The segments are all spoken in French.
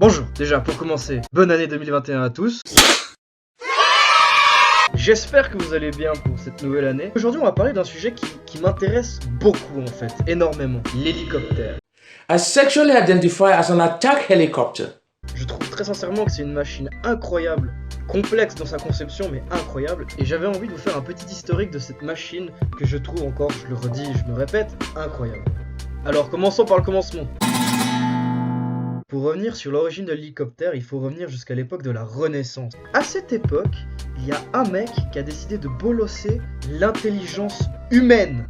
Bonjour, déjà pour commencer, bonne année 2021 à tous. J'espère que vous allez bien pour cette nouvelle année. Aujourd'hui on va parler d'un sujet qui m'intéresse beaucoup en fait, énormément, l'hélicoptère. I sexually identify as an attack helicopter. Je trouve très sincèrement que c'est une machine incroyable, complexe dans sa conception mais incroyable. Et j'avais envie de vous faire un petit historique de cette machine que je trouve encore, je le redis, je me répète, incroyable. Alors commençons par le commencement. Pour revenir sur l'origine de l'hélicoptère, il faut revenir jusqu'à l'époque de la Renaissance. À cette époque, il y a un mec qui a décidé de bolosser l'intelligence humaine.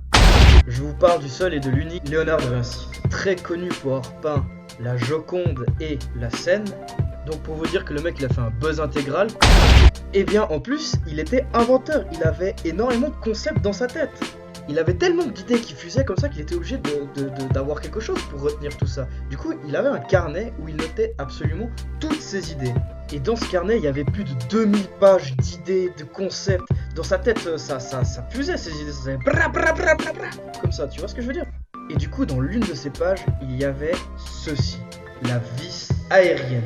Je vous parle du seul et de l'unique Léonard de Vinci, très connu pour avoir peint la Joconde et la Seine. Donc pour vous dire que le mec il a fait un buzz intégral. Et bien en plus, il était inventeur, il avait énormément de concepts dans sa tête. Il avait tellement d'idées qui fusaient comme ça qu'il était obligé d'avoir quelque chose pour retenir tout ça. Du coup, il avait un carnet où il notait absolument toutes ses idées. Et dans ce carnet, il y avait plus de 2000 pages d'idées, de concepts. Dans sa tête, ça fusait ces idées, ça faisait bra bra bra bra bra, comme ça, tu vois ce que je veux dire? Et du coup, dans l'une de ces pages, il y avait ceci, la vis aérienne.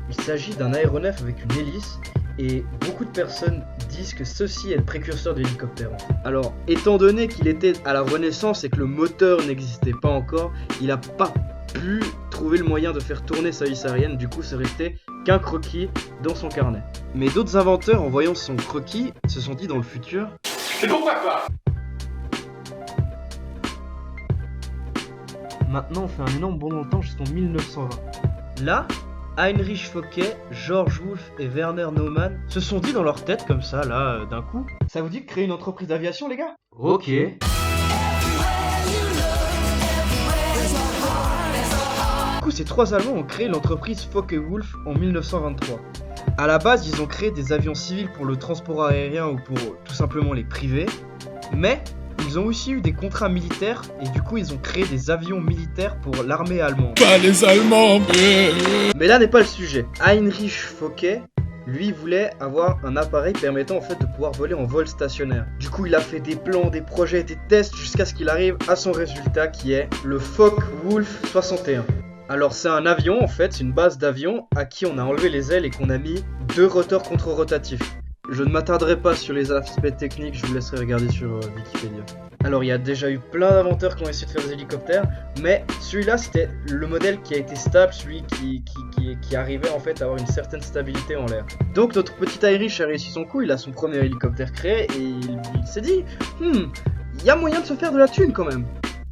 Il s'agit d'un aéronef avec une hélice. Et beaucoup de personnes disent que ceci est le précurseur de l'hélicoptère. Alors, étant donné qu'il était à la Renaissance et que le moteur n'existait pas encore, il n'a pas pu trouver le moyen de faire tourner sa hélice aérienne, du coup c'est resté qu'un croquis dans son carnet. Mais d'autres inventeurs, en voyant son croquis, se sont dit dans le futur... Mais pourquoi pas? Maintenant on fait un énorme bond dans le temps jusqu'en 1920. Là, Heinrich Focke, George Wolf et Werner Naumann se sont dit dans leur tête comme ça, là, d'un coup. Ça vous dit de créer une entreprise d'aviation, les gars? Ok. Du coup, ces trois Allemands ont créé l'entreprise Focke-Wulf en 1923. À la base, ils ont créé des avions civils pour le transport aérien ou pour tout simplement les privés. Mais ils ont aussi eu des contrats militaires et du coup ils ont créé des avions militaires pour l'armée allemande. Pas les Allemands. Mais là n'est pas le sujet. Heinrich Focke, lui, voulait avoir un appareil permettant en fait de pouvoir voler en vol stationnaire. Du coup il a fait des plans, des projets, des tests jusqu'à ce qu'il arrive à son résultat qui est le Focke-Wulf 61. Alors c'est un avion en fait, c'est une base d'avion à qui on a enlevé les ailes et qu'on a mis deux rotors contre-rotatifs. Je ne m'attarderai pas sur les aspects techniques, je vous laisserai regarder sur Wikipédia. Alors il y a déjà eu plein d'inventeurs qui ont essayé de faire des hélicoptères, mais celui-là c'était le modèle qui a été stable, celui qui arrivait en fait à avoir une certaine stabilité en l'air. Donc notre petit Heinrich a réussi son coup, il a son premier hélicoptère créé et il s'est dit il y a moyen de se faire de la thune quand même.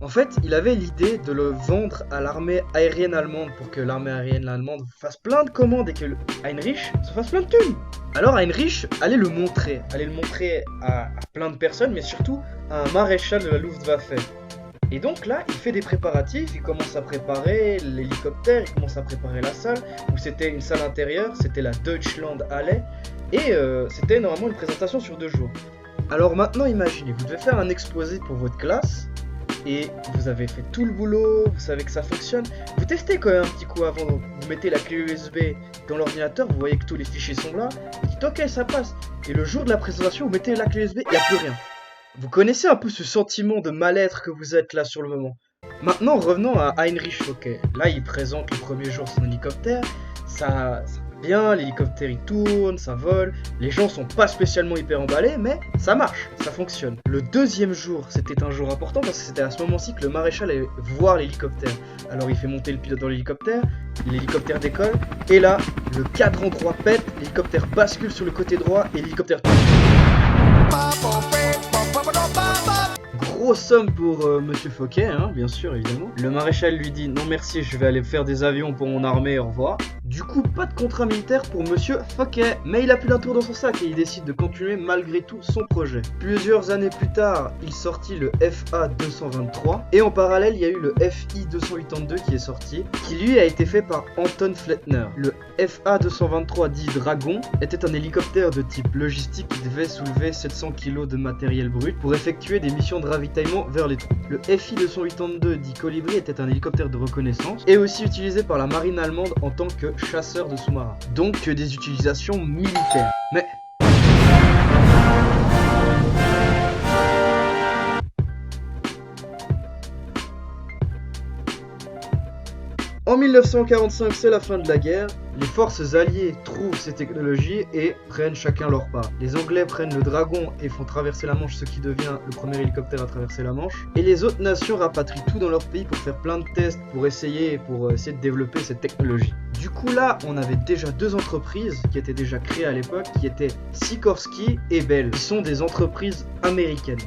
En fait, il avait l'idée de le vendre à l'armée aérienne allemande pour que l'armée aérienne allemande fasse plein de commandes et que Heinrich se fasse plein de thunes. Alors Heinrich allait le montrer à plein de personnes, mais surtout à un maréchal de la Luftwaffe. Et donc là, il fait des préparatifs, il commence à préparer l'hélicoptère, il commence à préparer la salle, où c'était une salle intérieure, c'était la Deutschlandhalle, et c'était normalement une présentation sur 2 jours. Alors maintenant, imaginez, vous devez faire un exposé pour votre classe, et vous avez fait tout le boulot, vous savez que ça fonctionne. Vous testez quand même un petit coup avant, vous mettez la clé USB dans l'ordinateur, vous voyez que tous les fichiers sont là, vous dites ok ça passe. Et le jour de la présentation, vous mettez la clé USB, il n'y a plus rien. Vous connaissez un peu ce sentiment de mal-être que vous êtes là sur le moment. Maintenant revenons à Heinrich Focke. Là il présente le premier jour son hélicoptère, ça va bien, l'hélicoptère il tourne, ça vole, les gens sont pas spécialement hyper emballés, mais ça marche, ça fonctionne. Le deuxième jour, c'était un jour important parce que c'était à ce moment-ci que le maréchal allait voir l'hélicoptère. Alors il fait monter le pilote dans l'hélicoptère décolle, et là, le cadran droit pète, l'hélicoptère bascule sur le côté droit et l'hélicoptère tombe. Grosse somme pour Monsieur Focke, hein, bien sûr, évidemment. Le maréchal lui dit non merci, je vais aller faire des avions pour mon armée, au revoir. Du coup, pas de contrat militaire pour Monsieur Focke, mais il a plus d'un tour dans son sac et il décide de continuer malgré tout son projet. Plusieurs années plus tard, il sortit le FA 223 et en parallèle, il y a eu le FI 282 qui est sorti, qui lui a été fait par Anton Flettner. Le FA 223 dit Dragon était un hélicoptère de type logistique qui devait soulever 700 kg de matériel brut pour effectuer des missions de ravitaillement vers les troupes. Le FI 282 dit Colibri était un hélicoptère de reconnaissance et aussi utilisé par la marine allemande en tant que chasseur de sous-marins. Donc des utilisations militaires. Mais En 1945, c'est la fin de la guerre. Les forces alliées trouvent ces technologies et prennent chacun leur part. Les Anglais prennent le Dragon et font traverser la Manche, ce qui devient le premier hélicoptère à traverser la Manche. Et les autres nations rapatrient tout dans leur pays pour faire plein de tests, pour essayer de développer cette technologie. Du coup là, on avait déjà deux entreprises qui étaient déjà créées à l'époque, qui étaient Sikorsky et Bell, qui sont des entreprises américaines.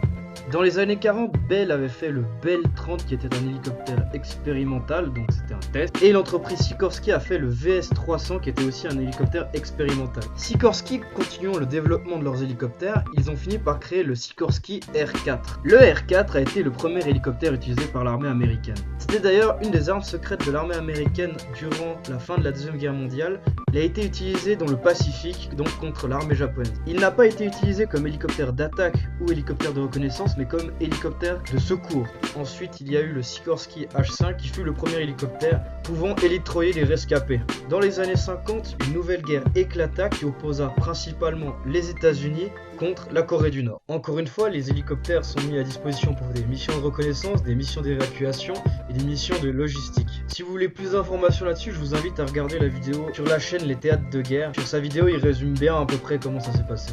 Dans les années 40, Bell avait fait le Bell 30 qui était un hélicoptère expérimental, donc c'était un test. Et l'entreprise Sikorsky a fait le VS 300 qui était aussi un hélicoptère expérimental. Sikorsky, continuant le développement de leurs hélicoptères, ils ont fini par créer le Sikorsky R4. Le R4 a été le premier hélicoptère utilisé par l'armée américaine. C'était d'ailleurs une des armes secrètes de l'armée américaine durant la fin de la Deuxième Guerre mondiale. Il a été utilisé dans le Pacifique, donc contre l'armée japonaise. Il n'a pas été utilisé comme hélicoptère d'attaque ou hélicoptère de reconnaissance, mais comme hélicoptère de secours. Ensuite, il y a eu le Sikorsky H5 qui fut le premier hélicoptère pouvant électroyer les rescapés. Dans les années 50, une nouvelle guerre éclata qui opposa principalement les États-Unis contre la Corée du Nord. Encore une fois, les hélicoptères sont mis à disposition pour des missions de reconnaissance, des missions d'évacuation et des missions de logistique. Si vous voulez plus d'informations là-dessus, je vous invite à regarder la vidéo sur la chaîne Les Théâtres de Guerre. Sur sa vidéo, il résume bien à peu près comment ça s'est passé.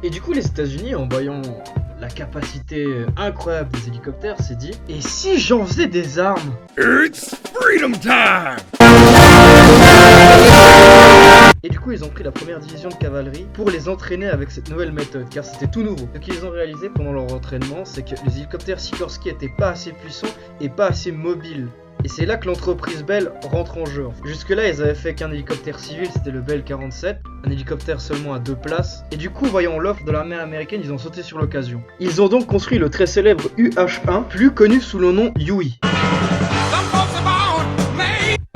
Et du coup, les États-Unis, en voyant la capacité incroyable des hélicoptères, s'est dit « Et si j'en faisais des armes ?» It's freedom time! Et du coup, ils ont pris la première division de cavalerie pour les entraîner avec cette nouvelle méthode, car c'était tout nouveau. Ce qu'ils ont réalisé pendant leur entraînement, c'est que les hélicoptères Sikorsky n'étaient pas assez puissants et pas assez mobiles. Et c'est là que l'entreprise Bell rentre en jeu. Jusque-là, ils avaient fait qu'un hélicoptère civil, c'était le Bell 47, un hélicoptère seulement à 2 places. Et du coup, voyant l'offre de l'armée américaine, ils ont sauté sur l'occasion. Ils ont donc construit le très célèbre UH-1, plus connu sous le nom Huey.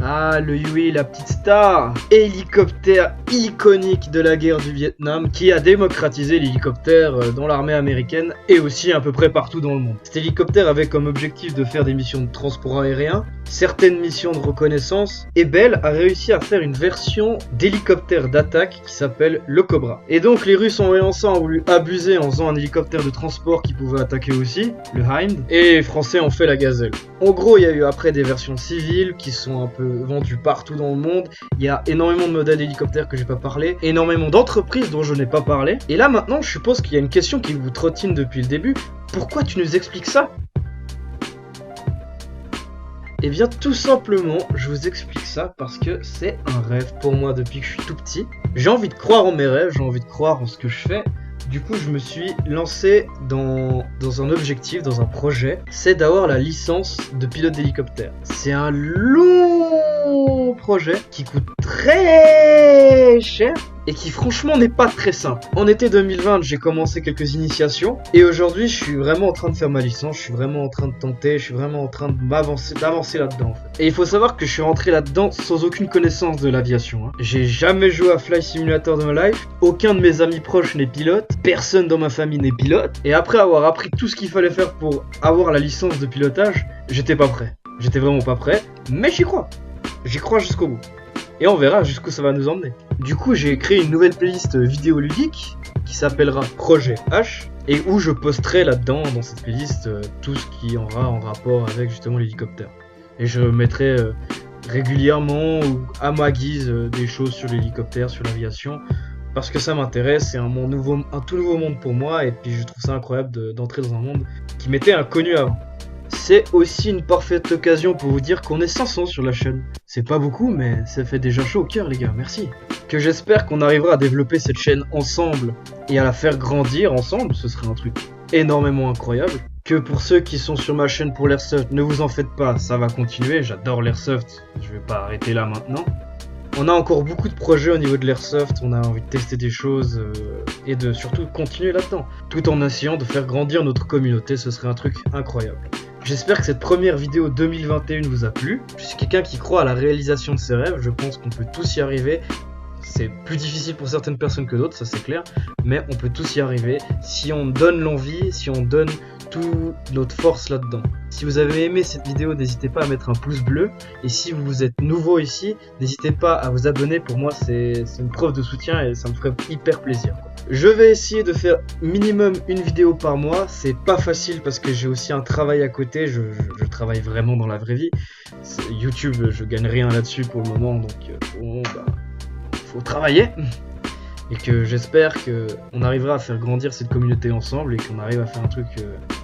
Ah, le Huey, la petite star, hélicoptère iconique de la guerre du Vietnam qui a démocratisé l'hélicoptère dans l'armée américaine et aussi à peu près partout dans le monde. Cet hélicoptère avait comme objectif de faire des missions de transport aérien, certaines missions de reconnaissance, et Bell a réussi à faire une version d'hélicoptère d'attaque qui s'appelle le Cobra. Et donc les Russes en voyant ça ont voulu abuser en faisant un hélicoptère de transport qui pouvait attaquer aussi, le Hind, et les Français ont fait la Gazelle. En gros, il y a eu après des versions civiles qui sont un peu vendues partout dans le monde. Il y a énormément de modèles d'hélicoptères que j'ai pas parlé, énormément d'entreprises dont je n'ai pas parlé. Et là maintenant, je suppose qu'il y a une question qui vous trottine depuis le début. Pourquoi tu nous expliques ça ? Eh bien tout simplement, je vous explique ça parce que c'est un rêve pour moi depuis que je suis tout petit. J'ai envie de croire en mes rêves, j'ai envie de croire en ce que je fais. Du coup, je me suis lancé dans un objectif, dans un projet, c'est d'avoir la licence de pilote d'hélicoptère. C'est un long projet qui coûte très cher et qui franchement n'est pas très simple. En été 2020, j'ai commencé quelques initiations et aujourd'hui, je suis vraiment en train de faire ma licence, je suis vraiment en train de tenter, je suis vraiment en train d'avancer là-dedans en fait. Et il faut savoir que je suis rentré là-dedans sans aucune connaissance de l'aviation. J'ai jamais joué à Flight Simulator de ma life, aucun de mes amis proches n'est pilote, personne dans ma famille n'est pilote, et après avoir appris tout ce qu'il fallait faire pour avoir la licence de pilotage, j'étais pas prêt. J'étais vraiment pas prêt, mais j'y crois. J'y crois jusqu'au bout. Et on verra jusqu'où ça va nous emmener. Du coup, j'ai créé une nouvelle playlist vidéoludique qui s'appellera Projet H et où je posterai là-dedans, dans cette playlist, tout ce qui aura en rapport avec justement l'hélicoptère. Et je mettrai régulièrement ou à ma guise des choses sur l'hélicoptère, sur l'aviation, parce que ça m'intéresse, c'est un tout nouveau monde pour moi et puis je trouve ça incroyable d'entrer dans un monde qui m'était inconnu avant. C'est aussi une parfaite occasion pour vous dire qu'on est 500 sur la chaîne. C'est pas beaucoup, mais ça fait déjà chaud au cœur les gars, merci. Que j'espère qu'on arrivera à développer cette chaîne ensemble et à la faire grandir ensemble, ce serait un truc énormément incroyable. Que pour ceux qui sont sur ma chaîne pour l'airsoft, ne vous en faites pas, ça va continuer, j'adore l'airsoft, je vais pas arrêter là maintenant. On a encore beaucoup de projets au niveau de l'airsoft, on a envie de tester des choses et de surtout continuer là-dedans, tout en essayant de faire grandir notre communauté, ce serait un truc incroyable. J'espère que cette première vidéo 2021 vous a plu. Je suis quelqu'un qui croit à la réalisation de ses rêves, je pense qu'on peut tous y arriver. C'est plus difficile pour certaines personnes que d'autres, ça c'est clair, mais on peut tous y arriver si on donne l'envie, si on donne toute notre force là-dedans. Si vous avez aimé cette vidéo, n'hésitez pas à mettre un pouce bleu, et si vous êtes nouveau ici, n'hésitez pas à vous abonner, pour moi c'est une preuve de soutien et ça me ferait hyper plaisir, quoi. Je vais essayer de faire minimum une vidéo par mois. C'est pas facile parce que j'ai aussi un travail à côté. Je travaille vraiment dans la vraie vie. YouTube, je gagne rien là-dessus pour le moment, donc bon, bah, faut travailler. Et que j'espère qu'on arrivera à faire grandir cette communauté ensemble et qu'on arrive à faire un truc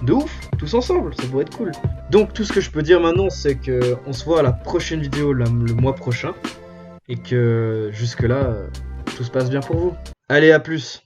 de ouf, tous ensemble, ça pourrait être cool. Donc tout ce que je peux dire maintenant, c'est qu'on se voit à la prochaine vidéo le mois prochain. Et que jusque là, tout se passe bien pour vous. Allez, à plus.